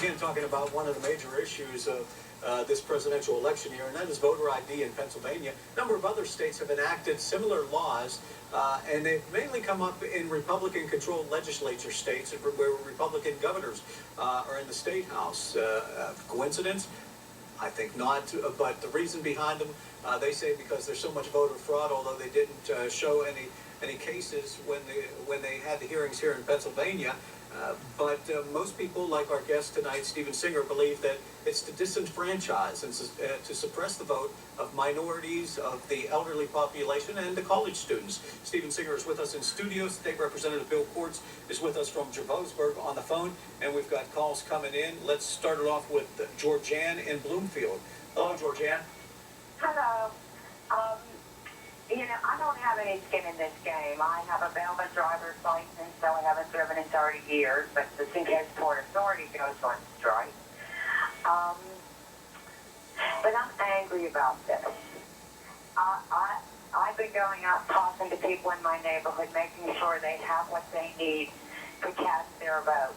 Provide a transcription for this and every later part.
begin talking about one of the major issues of this presidential election year, and that is voter ID in Pennsylvania. A number of other states have enacted similar laws, and they've mainly come up in Republican-controlled legislature states where Republican governors are in the state house. Coincidence? I think not, but the reason behind them, they say because there's so much voter fraud, although they didn't show any cases when they had the hearings here in Pennsylvania. But most people, like our guest tonight, Steven Singer, believe that it's to disenfranchise and to suppress the vote of minorities, of the elderly population, and the college students. Steven Singer is with us in studio. State Representative Bill Quartz is with us from Javosburg on the phone, and we've got calls coming in. Let's start it off with Georgianne in Bloomfield. Hello, Georgianne. Hello. I don't have any skin in this game. I have a valid driver's license, so I haven't driven in 30 years, but the Syndicated Port Authority goes on strike. But I'm angry about this. I've been going out talking to people in my neighborhood, making sure they have what they need to cast their vote.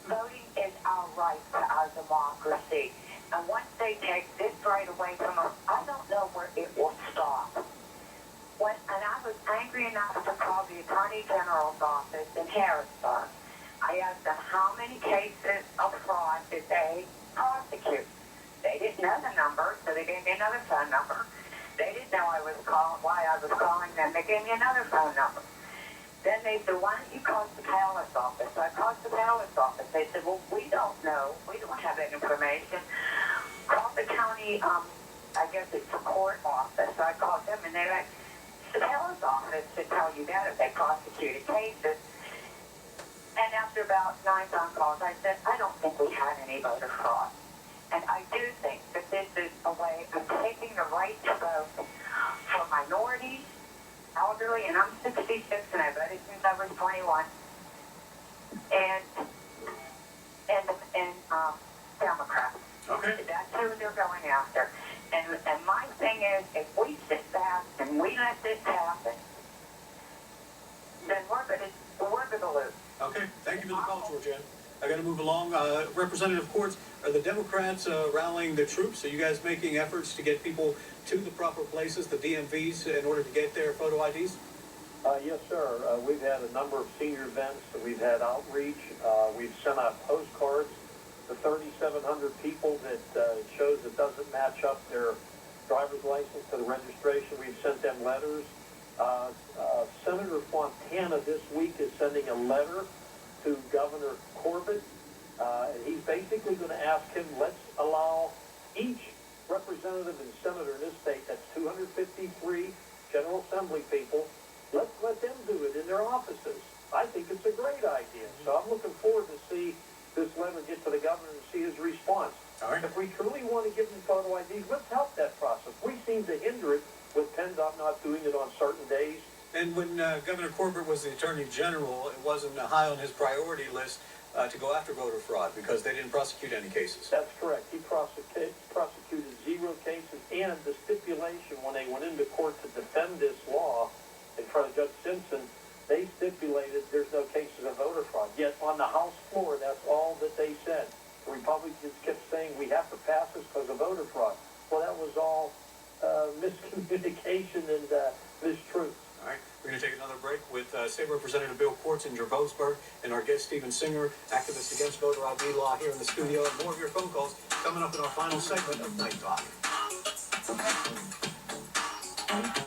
Voting is our right to our democracy. And once they take this right away from us, I don't know where it will stop. And I was angry enough to call the Attorney General's office in Harrisburg. I asked them how many cases of fraud did they prosecute. They didn't know the number, so they gave me another phone number. They didn't know why I was calling them. They gave me another phone number. Then they said, why don't you call the palace office? So I called the palace office. They said, well, we don't know. We don't have that information. Call the county, I guess it's the court office. So I called them, and they're like, the palace office should tell you that if they prosecuted cases. And after about 9 phone calls, I said, I don't think we had any voter fraud. And I do think that this is a way of taking the right to vote for minorities, elderly, and I'm 66, and I voted since I was 21, and Democrats. Okay. That's who they're going after. And my thing is, if we sit back and we let this happen, then we're gonna lose. Okay, thank you for the call, Georgianne. I got to move along. Representative Quartz, are the Democrats rallying the troops? Are you guys making efforts to get people to the proper places, the DMVs, in order to get their photo IDs? Yes, sir. We've had a number of senior events. We've had outreach. We've sent out postcards to 3,700 people that shows it doesn't match up their driver's license to the registration. We've sent them letters. Senator Fontana this week is sending a letter to Governor Corbett. And he's basically going to ask him, let's allow each representative and senator in this state, that's 253 General Assembly people, let's let them do it in their offices. I think it's a great idea. So I'm looking forward to see this letter get to the governor and see his response. All right. If we truly want to give them photo IDs, let's help that process. We seem to hinder it with PennDOT not doing it on certain days. And when Governor Corbett was the Attorney General, it wasn't high on his priority list to go after voter fraud because they didn't prosecute any cases. That's correct. He prosecuted 0 cases, and the stipulation when they went into court to defend this law in front of Judge Simpson, they stipulated there's no cases of voter fraud. Yet on the House floor, that's all that they said. The Republicans kept saying we have to pass this because of voter fraud. Well, that was all miscommunication and mistruth. All right, we're going to take another break with State Representative Bill Quartz in Javosburg and our guest Steven Singer, activist against voter ID law, here in the studio. And more of your phone calls coming up in our final segment of Night Talk.